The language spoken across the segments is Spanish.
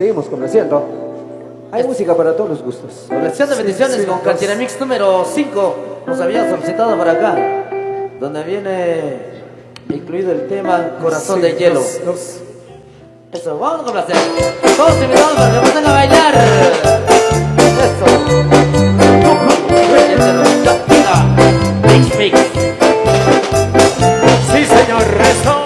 Seguimos complaciendo. Hay música para todos los gustos. Colección de bendiciones con Cantina Mix número 5. Nos había solicitado para acá, donde viene incluido el tema Corazón de Hielo. Eso, vamos a complacer. Todos invitados para que pasen a bailar. Eso. Mix Mix. Sí, señor, eso.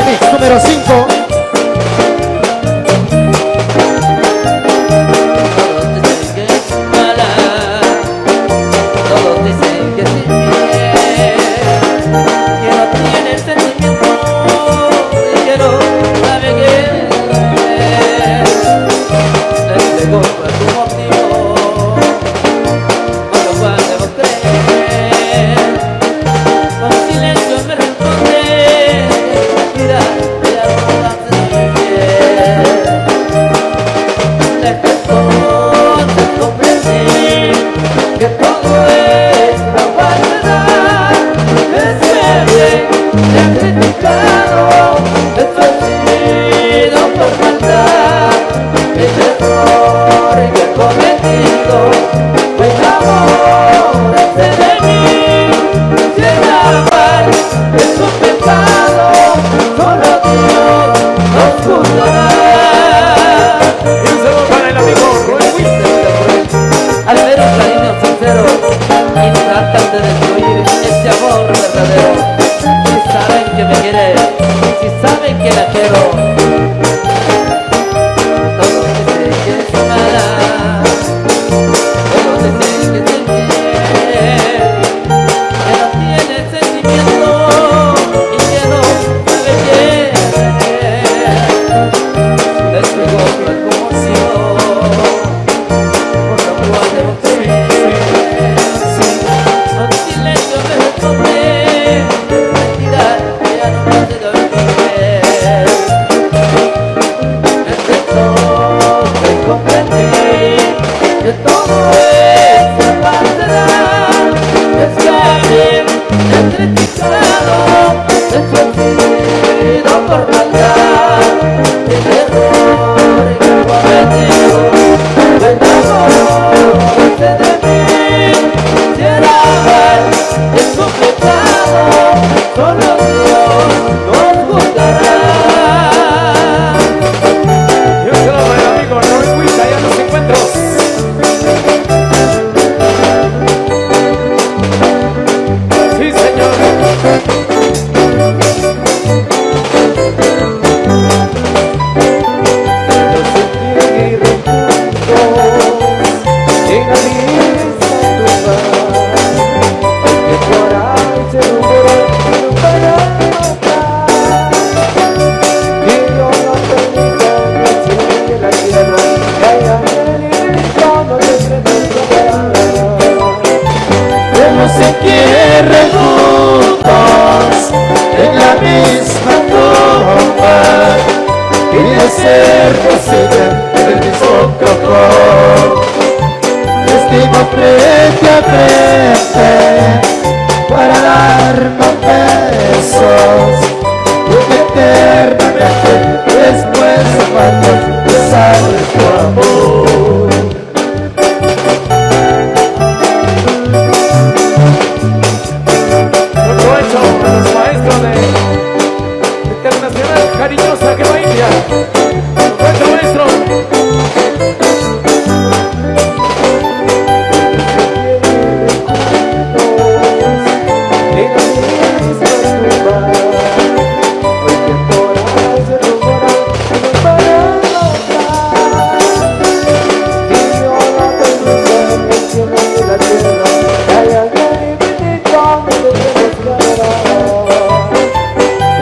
Mix número 5. Silencio me responde, mentira, ya no me ser posible en el mismo cajón. Estimo frente a frente para darnos besos y eternamente después amarnos, besar tu amor. Aprovecho a los maestros de Internacional Cariñosa que va a India. Aprovecho, maestro.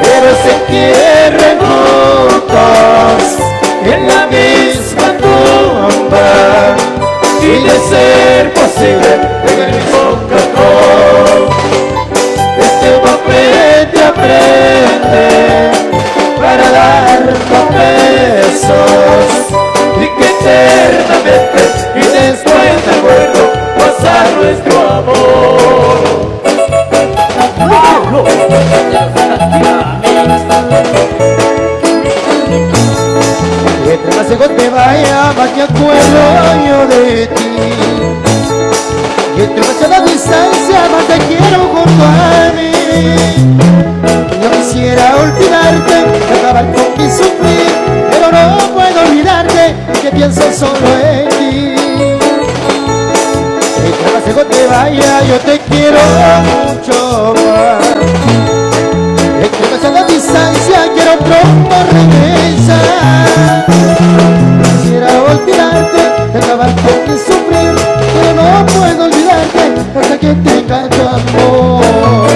Pero se quieren juntos en la misma tumba y de ser posible en el mismo cajón. Estemos frente a frente para darnos besos y que eternamente y después de muerto pasar nuestro amor. Mientras más lejos te vaya, más me acuerdo yo de ti. Mientras más a la distancia, más te quiero junto a mí. Yo quisiera olvidarte, acabar con mi sufrir, pero no puedo olvidarte, que pienso solo en ti. Mientras más lejos te vaya, yo te quiero mucho más. Entre más a la distancia, quiero pronto regresar. Quisiera olvidarte, acabar con mi sufrir, pero no puedo olvidarte hasta que tenga tu amor.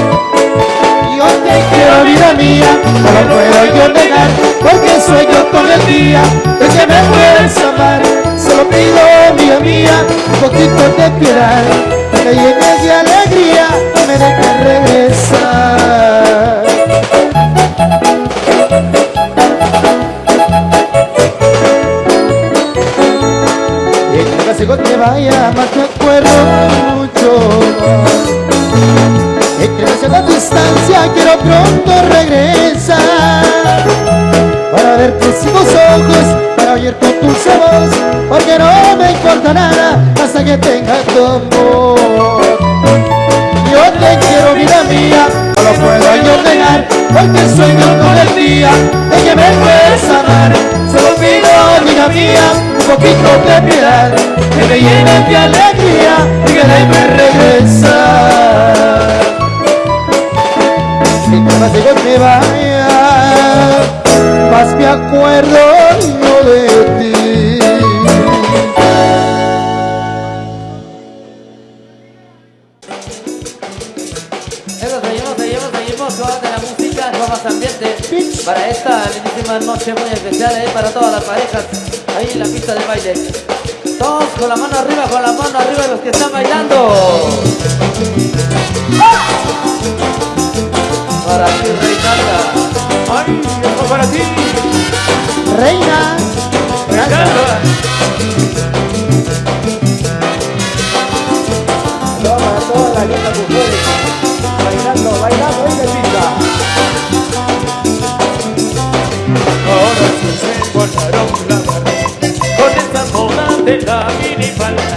Yo te quiero, vida mía, no lo puedo yo negar, porque sueño con el día de que me puedes amar. Solo pido, vida mía, un poquito de piedad, que me llenes de alegría y me dejes regresar. Mientras más lejos te vaya, más te acuerdo mucho más. Entre más a la distancia, quiero pronto regresar para ver tus ojos, para oír tu dulce voz, porque no me importa nada hasta que tenga tu amor. Yo te quiero, vida mía, no lo puedo yo negar, porque sueño con el día de que me puedes amar. Solo pido, vida mía, un poquito de piedad, que me llenes de alegría y que déjame regresar. Mientras más lejos me vaya, más me acuerdo yo de ti. Eso, seguimos con la música, con más ambiente para esta lindísima noche muy especial para todas las parejas ahí en la pista de baile. Todos con la mano arriba los que están bailando. Para ti, Reinalda. Ay, esto para ti. Reina, Reinalda. Todas las lindas mujeres bailando en la pista. Ahora sí se guardaron la barra con esa moda de la minifalda.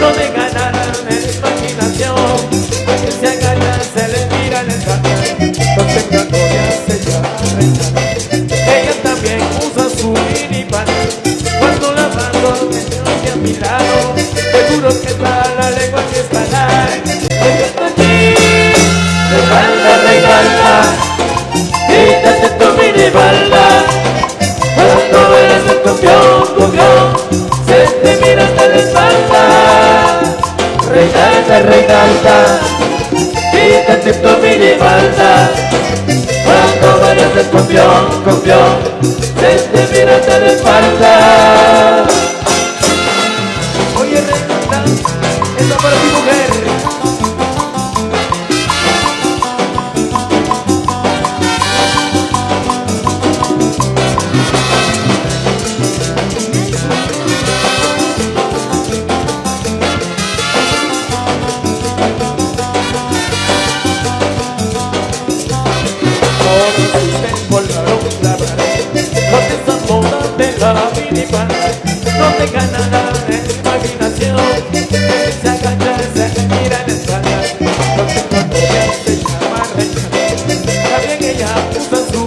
No me ganaran en imaginación, porque si a ganas se le mira en el cartel. No tenga novia, se llama Reina. Ella también usa su minifalda. Cuando la mando me hacia mi lado, seguro que está la lengua que está la. Regalda, quítate tu minifalda. Cuando eres el campeón, se te mira hasta la espalda. Reinalda, quítate tu minifalda. Cuando eres el campeón, se te mira hasta la espalda. Oye, Reinalda, esta para ti, mujer.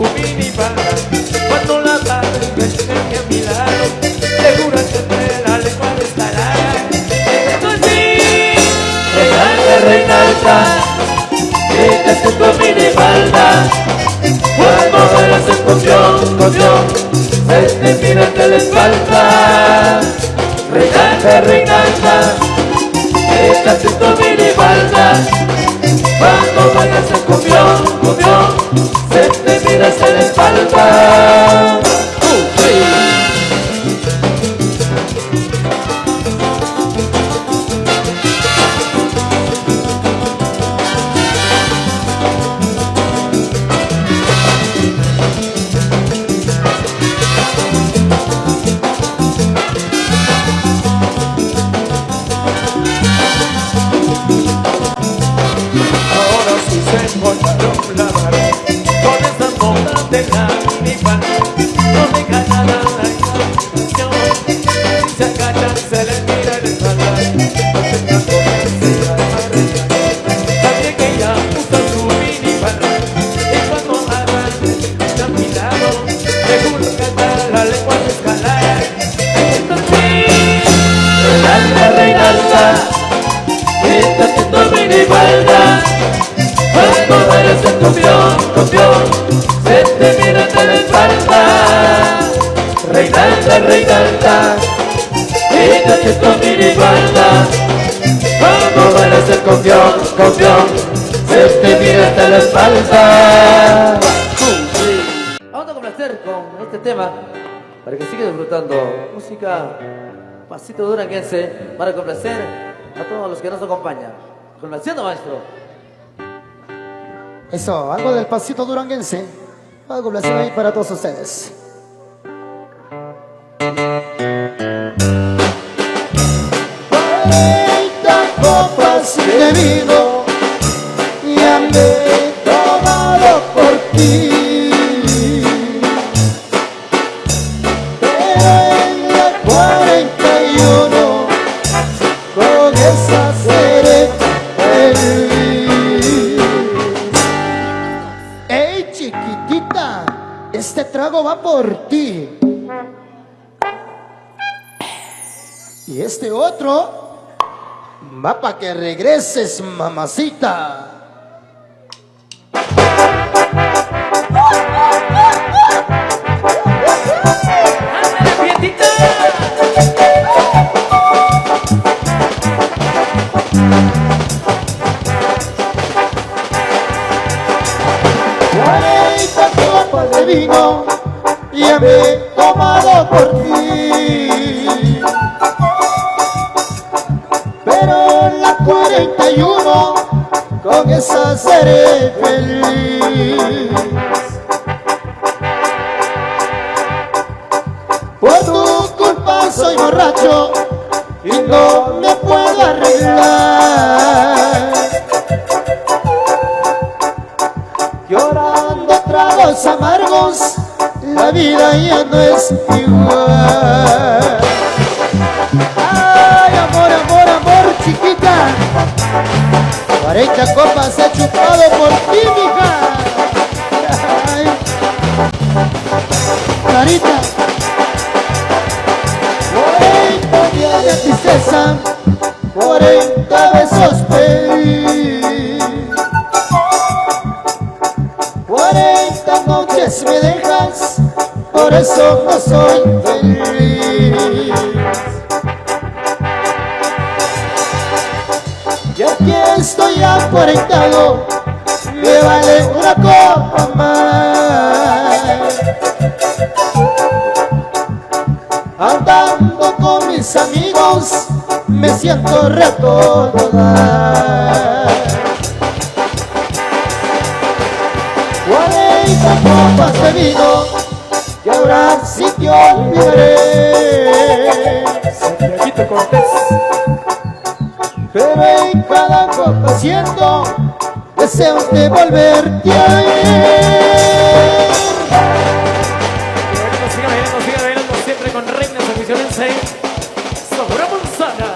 minifalda. Cuando la tarde que esté a mi lado, segura que entre la lengua de esta larga. Entonces, Reinalda, Reinalda, quítate tu minifalda. Cuando bailas el cumbión, se te mira de la espalda. Reinalda, Reinalda, quítate tu minifalda. Cuando bailas el cumbión, se te mira de la espalda. De la minifalda, no deja nada la imaginación. Si se agachan, se les mira la espalda. No tenga cosas, se llama. También que ella usa su minifalda, y cuando arranca a mi lado, seguro que está la lengua de escalar. Entonces, Reinalda, Reinalda, quítate tu minifalda. Cuando bailas el cumbión, se te mira de la espalda. Reinalda, Reinalda, quítate tu minifalda. Cuando bailas el cumbión, se te mira de la espalda. Vamos a complacer con este tema para que siga disfrutando música pasito duranguense para complacer a todos los que nos acompañan. Complaciendo, maestro. Eso, algo del pasito duranguense. Algo complacido ahí para todos ustedes. 40 copas de vino ya me he tomado por ti, pero en la 41 con esa seré feliz. ¡Ey, chiquitita! Este trago va por ti. Y este otro va para que regreses, mamacita. De vino ya me he tomado por ti, pero en la 41 con esa seré feliz. Por tu culpa soy borracho y no me puedo arreglar, llorando tragos amargos, la vida ya no es igual. Ay, amor, amor, amor, chiquita, 40 copas he chupado por ti, mija. Ay, Clarita, 40 días de tristeza, 40 besos pedí, 40 noches me dejas, por eso no soy feliz. Y aquí estoy acuarentado, me vale una copa más. Andando con mis amigos, me siento re a todo dar. 40 copas de vino y ahora sí te olvidaré, Santiaguito Cortés. pero en cada copa siento deseos de volverte a ver. Siga bailando siempre con Reina Sanmisionense. Sabor a manzana.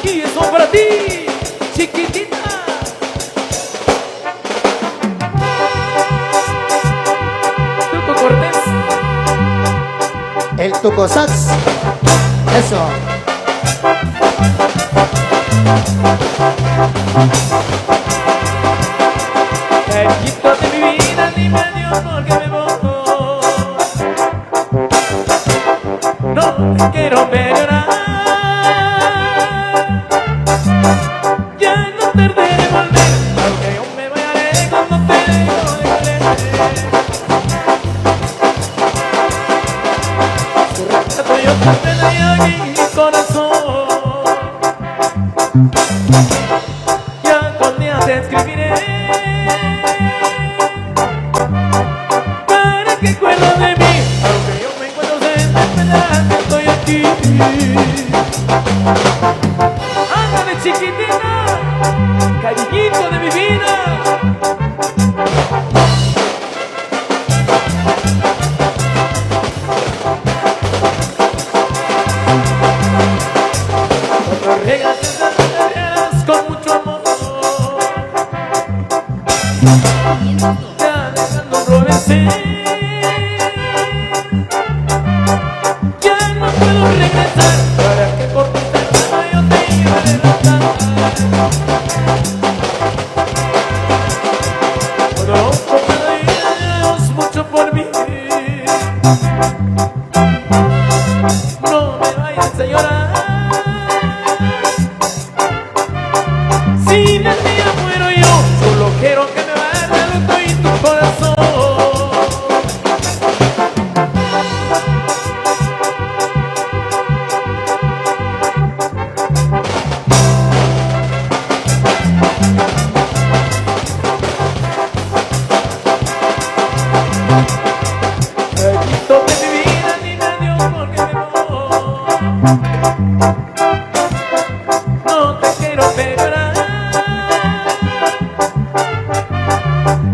Y eso para ti, chiquitita. El Tuco Sax. Eso. Gallito de mi vida, dime adiós porque me voy. No te quiero ver llorar. Ya no tardaré en volver, aunque yo me vaya lejos, no te dejo de querer. Su retrato yo te pedí aquí en mi corazón. Ya con día te escribiré para que acuerdes de mí, aunque yo me encuentro en desesperada, estoy aquí. Ándale chiquitina, cariñito de mi vida. Cuando regas esas tareas con mucho amor, ya dejando florecer, ya no puedo regresar, para que por tu ternura yo te iba a adelantar. Conozco cada día Dios mucho por mí. No me vayas a llorar. Si de día muero yo, solo quiero que me vaya loco en tu corazón. Gallito de mi vida, dime adiós porque me voy. No te quiero ver llorar.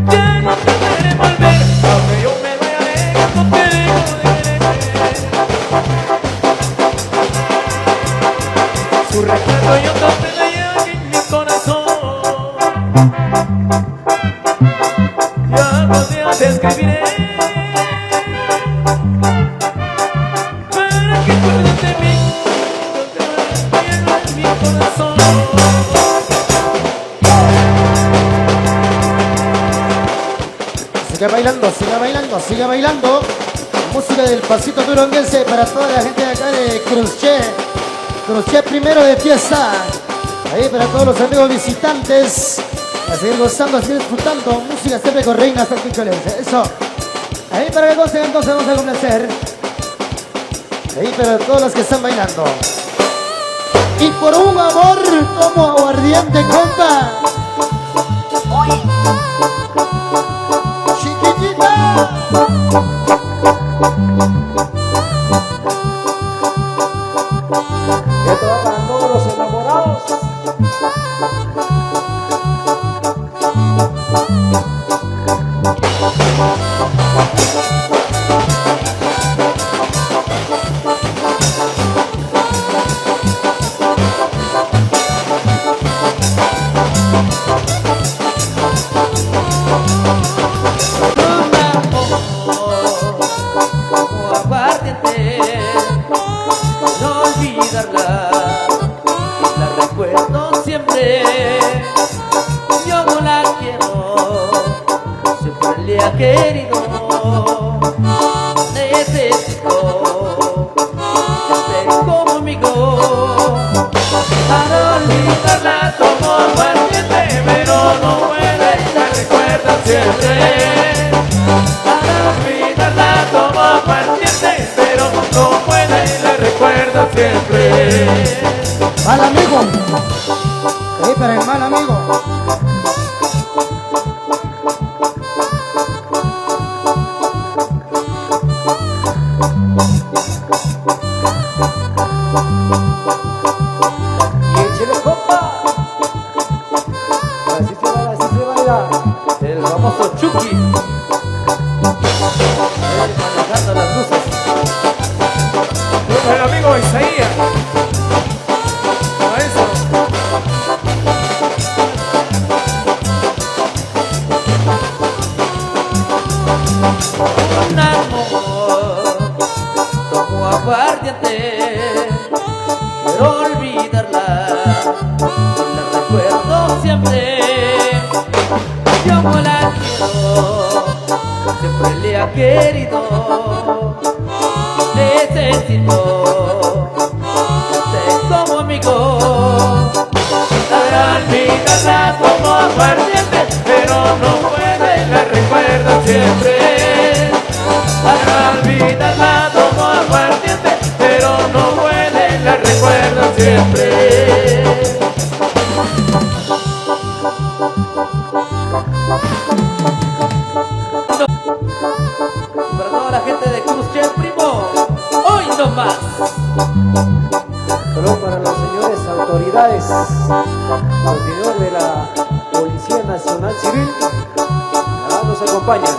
Ya no te veré volver, aunque yo me vaya lejos, no te dejo de querer. Su recuerdo yo te pedí aquí en mi corazón. Ya algún día te escribiré para que acuerdes de mí. Yo te llevo en mi corazón. Sigue bailando, sigue bailando, sigue bailando. Música del pasito duranguense para toda la gente de acá de Cruzche. Cruzche primero de fiesta. Ahí para todos los amigos visitantes. A seguir gozando, a seguir disfrutando. Música siempre con reinas salpicholense. Eso. Ahí para que gocen, entonces vamos a complacer. Ahí para todos los que están bailando. Y por un amor como aguardiente, compa. Chiquitita. Que tocan todos los enamorados. Como aguardiente, no olvidarla, la recuerdo siempre. Yo no la quiero, siempre le ha querido. Necesito que esté conmigo para olvidarla como aguardiente, pero no puede, la recuerda siempre. Para olvidarla como aguardiente, pero no puede, la recuerda siempre. Mal amigo. Ahí para el mal amigo. Y échale copa. Así se baila, así se baila. El famoso Chucky, manejando las luces. El amigo Isaías. Maestro. Un amor como como aguardiente. Quiero olvidarla, la recuerdo siempre. Yo como la quiero, siempre le ha querido. Necesito como amigo Para olvidarla como aguardiente, pero no puede, la recuerdo siempre. Para olvidarla como aguardiente, pero no puede, la recuerdo siempre. para toda la gente de Cruz Che, primo, hoy no más. Solo para las señores autoridades, superior de la Policía Nacional Civil, nos acompañan.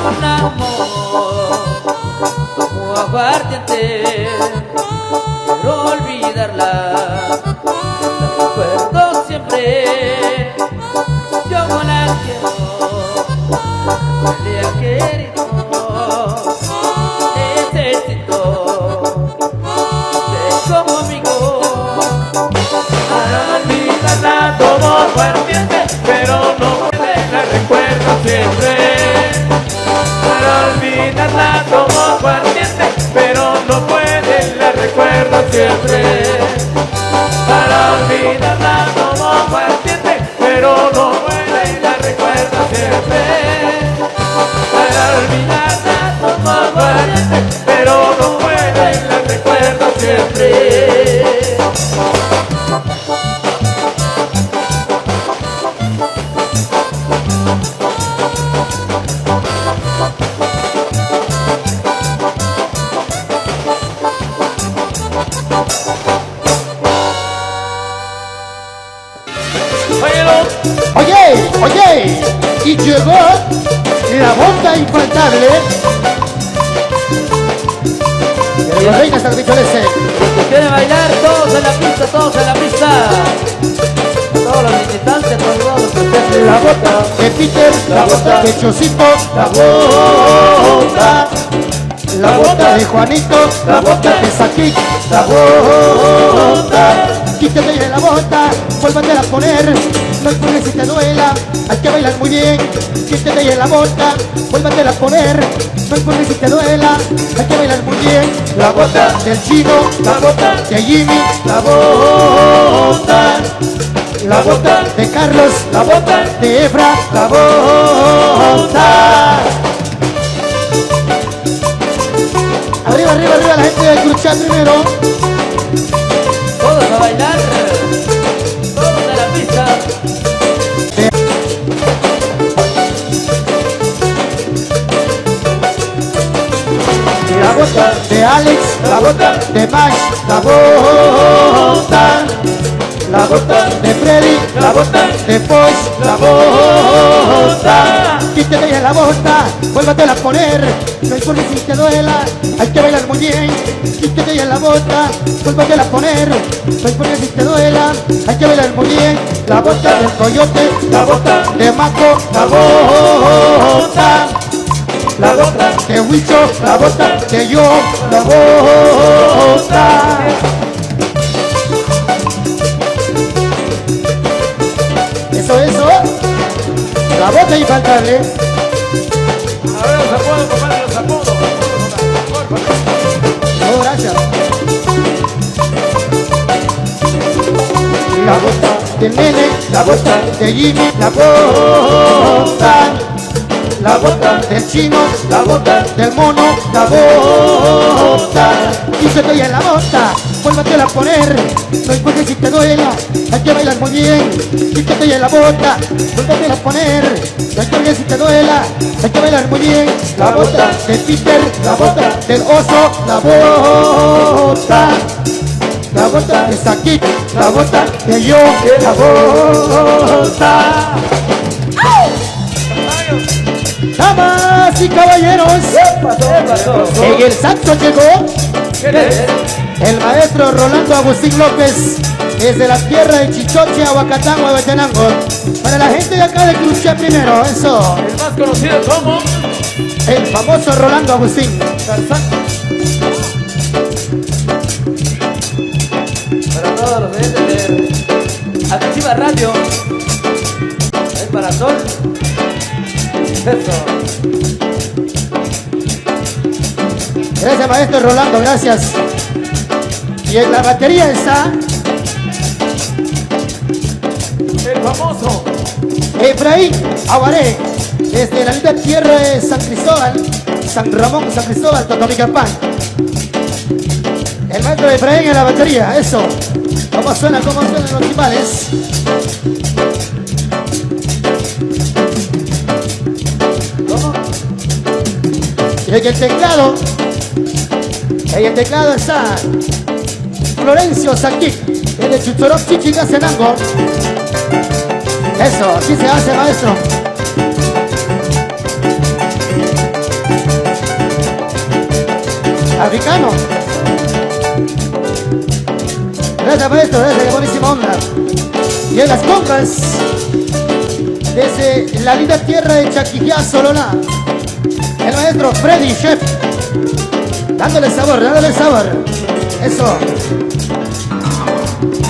Un amor como aguardiente, quiero olvidarla, la recuerdo siempre. Yo no la quiero, le ha querido. Necesito como amigo. Para olvidarla como aguardiente, pero no puede, la recuerdo siempre. Para olvidarla como aguardiente, pero no puede, la recuerdo siempre. Para olvidarla como aguardiente, pero no puede, la recuerdo siempre. Para olvidarla como aguardiente, pero no puede, la recuerdo siempre. Oye, y llegó la bota infaltable de los reinas salvicholenses. Que quieren bailar, todos en la pista, todos en la pista. Todos los militantes, todos los presentes. La bota de Peter, la bota de Chocito, la bota de Juanito, la bota de Saquic, la bota. Quítate de la bota, vuélvate a poner, no importa si te duela, hay que bailar muy bien. Quítate de la bota, vuélvate a poner, no importa si te duela, hay que bailar muy bien. La bota del Chino, la bota de Jimmy, la bota de Carlos, la bota de Efra, la bota. Arriba, arriba, arriba la gente del Cruz Che primero. Todos a bailar, todos en la pista. La bota de Alex, la bota de Max, la bota de Freddy, la bota de Pois, la bota. Quítate de la bota, vuélvate a poner, no importa si te duela, hay que bailar muy bien. Quítate de la bota, vuélvate a poner, no importa si te duela, hay que bailar muy bien. La bota del Coyote, la bota de Maco, la bota. La bota de Huicho, la bota de yo, la bota. Eso, la bota infaltable. A ver los apodos, compadre, los apodos. No, gracias. La bota del Nene, la bota de Jimmy, la bota. La bota del Chino, la bota del Mono, la bota. Quítate en la bota, vuélvate a poner, no importa si te duela, hay que bailar muy bien. Quítate en la bota, vuélvate a poner, no importa si te duela, hay que bailar muy bien. La bota de Peter, la bota del Oso, la bota. La bota de Saquic, la bota de yo, la bota. ¡Damas Damas y caballeros, en el saxo llegó el maestro Rolando Agustín López, desde la tierra de Chichoche, Aguacatán, Huehuetenango. Para la gente de acá de Cruché primero, eso. El más conocido como El famoso Rolando Agustín. Tarzán. Para todos los oyentes de Activa Radio. Es para Sol. Eso. Gracias, maestro Rolando, gracias. Y en la batería está El famoso Efraín Aguaré, desde la linda tierra de San Cristóbal, San Ramón, San Cristóbal, Totonicapán. El maestro Efraín en la batería, eso. ¿Cómo suenan los timbales? ¿Cómo? Y en el teclado está Florencio Saquic, de Chuchorop, Chichingacenango. Eso, así se hace, maestro. Africano. Gracias, maestro, gracias, qué buenísima onda. Y en las congas, desde la linda tierra de Chaquijá, Sololá, el maestro Freddy Chef, dándole sabor, dándole sabor. Eso.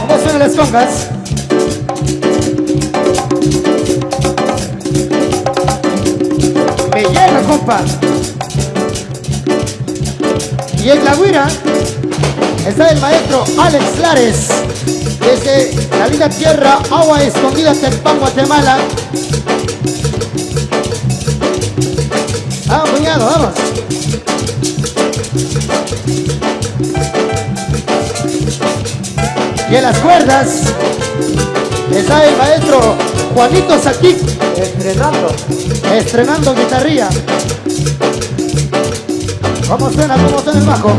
¿Cómo suenan las congas? Me llega, compa. Y en la guira está el maestro Alex Lares, desde la linda tierra Agua Escondida, Tepán, Guatemala. Vamos, cuñado, vamos. Y en las cuerdas está el maestro Juanito Saquic, estrenando guitarrilla. ¿Cómo suena el bajo?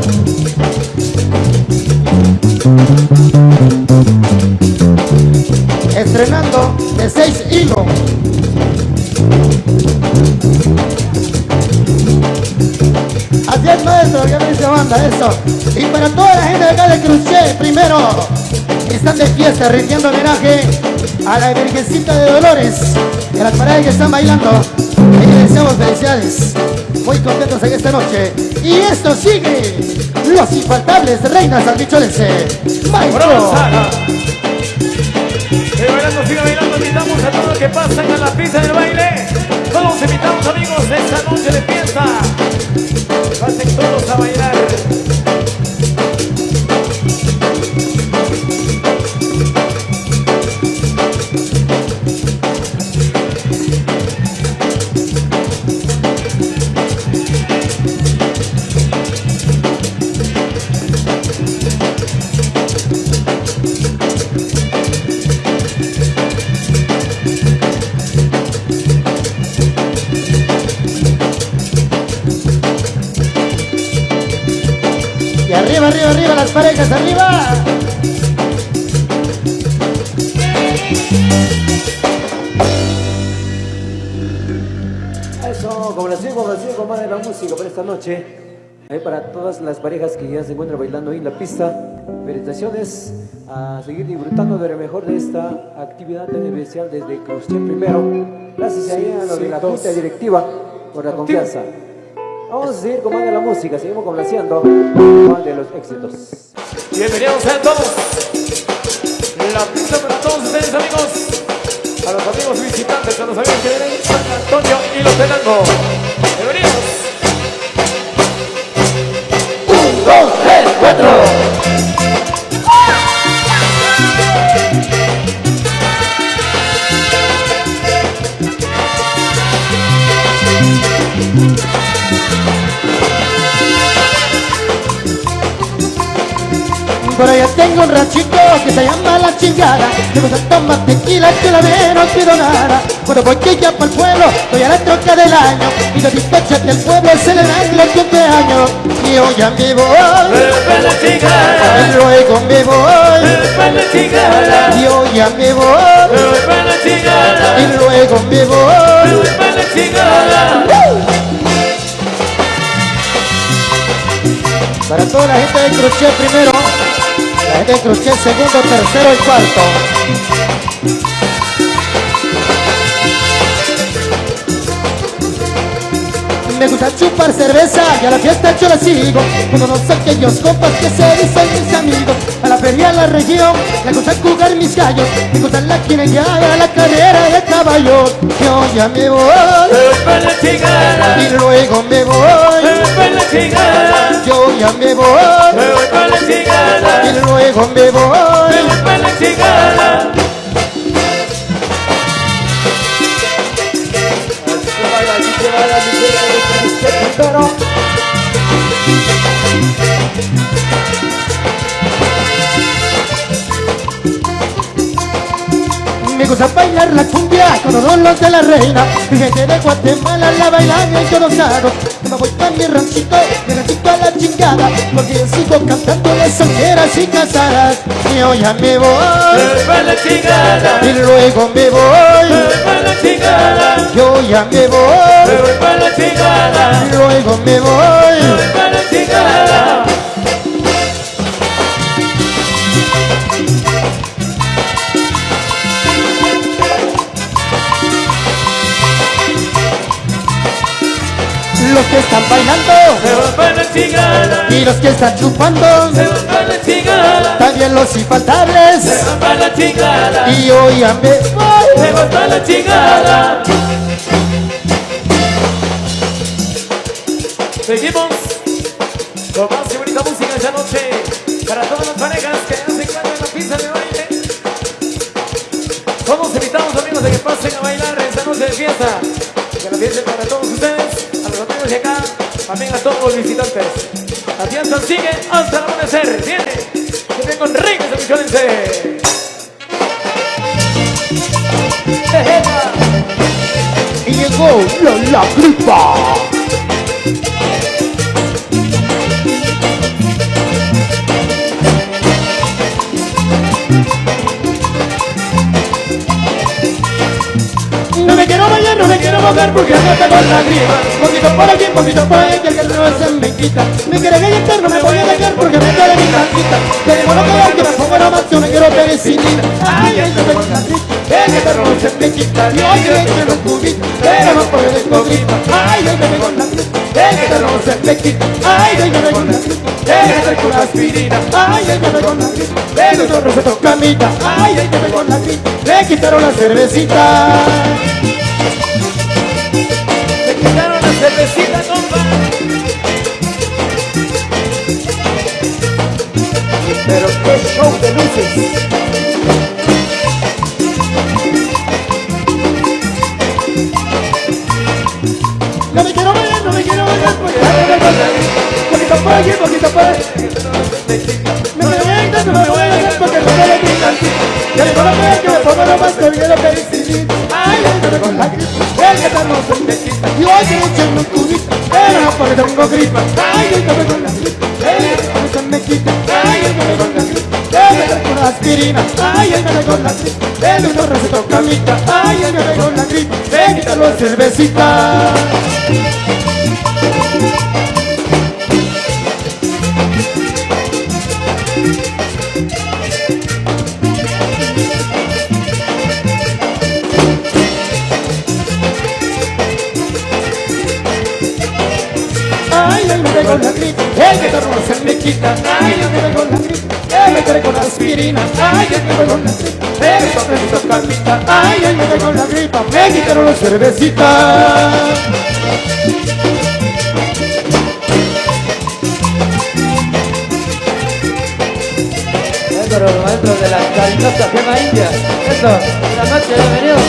Estrenando de 6 hilos. Así es, maestro, que me dice banda, eso. Y para toda la gente de acá de Cruché, primero, están de fiesta rindiendo homenaje a la Virgencita de Dolores, y a las parejas que están bailando. Y les deseamos felicidades. Muy contentos en esta noche. Y esto sigue. Los infaltables reinas albicholense. Maestro. Sigue bailando, sigue bailando. Invitamos a todos los que pasan a la pista del baile. Todos invitamos, amigos, esta noche de fiesta. Pasen todos a bailar. Y arriba, arriba, arriba, las parejas, arriba. Eso, complacido con más de la música para esta noche. Para todas las parejas que ya se encuentran bailando ahí en la pista. Felicitaciones a seguir disfrutando de lo mejor de esta actividad tan especial desde Cruché primero. Gracias ahí a los de la junta directiva por la confianza. Vamos a seguir con más de la música, seguimos complaciendo más de los éxitos. Bienvenidos a todos. La pista para todos ustedes, amigos. A los amigos visitantes, a los amigos que vienen de San Antonio y Los Tenango. Bienvenidos. 1, 2, 3, 4. Por allá tengo un ranchito que se llama La Chingada. Me gusta tomar tequila, que la ve, no pido nada. Cuando voy ya para el pueblo, doy a la troca del año. Y los bizcochos del pueblo celebran los 15 años. Y hoy ya me voy, y luego me voy. Y hoy ya me voy, y luego me voy. toda la gente de crochet primero, la gente de crochet segundo, tercero y cuarto. Me gusta chupar cerveza y a la fiesta yo la sigo. Cuando no sé aquellos compas que se dicen mis amigos. A la feria, a la región, me gusta jugar mis gallos. Me gusta la quinella, la carrera de caballos. Yo ya me voy, para la chingada, y luego me voy. para la chingada, Yo ya me voy, para la chingada, y luego me voy. para la chingada. Pero Me gusta bailar la cumbia con todos los de la reina. Mi gente de Guatemala la bailan en todos lados. Me voy pa' mi ranchito a la chingada, porque yo sigo cantando de solteras y casadas. Yo ya me voy, Para la chingada, y luego me voy. para la chingada, Yo ya me voy, para la chingada, y luego me voy. para la chingada. Los que están bailando Para la chingada, y los que están chupando, para la chingada, también los infaltables. para la chingada, Y yo ya me voy. para la chingada. Seguimos con más y bonita música esta noche para todas las parejas que ya se encuentran en la pista de baile. Todos invitamos amigos de que pasen a bailar esta noche de fiesta. Que la fiesta es para todos ustedes, a los amigos de acá, también a todos los visitantes. La fiesta sigue hasta el amanecer. Viene, que vengo Enrique de Micholense. Y llegó la gripa. No me quiero bañar, no me quiero mojar porque no tengo lágrimas. Poquito por aquí, poquito por ahí, que el que no se me quita. Me quiere galletar, no me voy a dejar porque me duele mi tantita. Tenemos lo que ver, que me pongo nomás, yo me quiero penicilina. Ay, ay, yo tengo la gripa, el que no se me quita. Yo creo que lo cubito, pero no puedo gripa. Ay, ay, yo tengo la gripa, el que no se me quita. Ay, ay, yo tengo la gripa, el que tengo la aspirina. Ay, ay, yo tengo la gripa, pero yo receto camita. Ay, ay, yo tengo la gripa, le quitaron la cervecita. Me quitaron la cervecita, compa. pero qué show de luces. No me quiero bañar, no me quiero bañar porque poquito por aquí, poquito por ahí. Me voy a ir, no me voy a dejar porque me duele mi tantito. Ya le puedo creer que me pongo nomás con hielo penicilina. Ay, ay, yo con la gripa, el que no se me quita. Yo quiero echarme un cubito, pero no porque tengo gripa. Ay, ay, yo con la gripa, el que no se me quita. Ay, ay, yo con la gripa, el que con la aspirina. Ay, ay, yo con la gripa, el que no receto camita. Ay, ay, yo con la gripa, me quita la cervecita. Ay, ay, me pegó la gripe, el que no se me quita. Ay, ay, me pegó la gripe, me quedé con aspirina. Ay, ay, me pegó la gripe, me quedé calmita. Ay, ay, me pegó la gripa, me quitaron la cervecita. Pero los maestros de la cariñosa gema india. Eso, buenas noches, bienvenidos.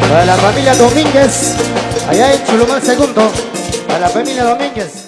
Para la familia Domínguez, allá en Chulumán segundo, para la familia Domínguez.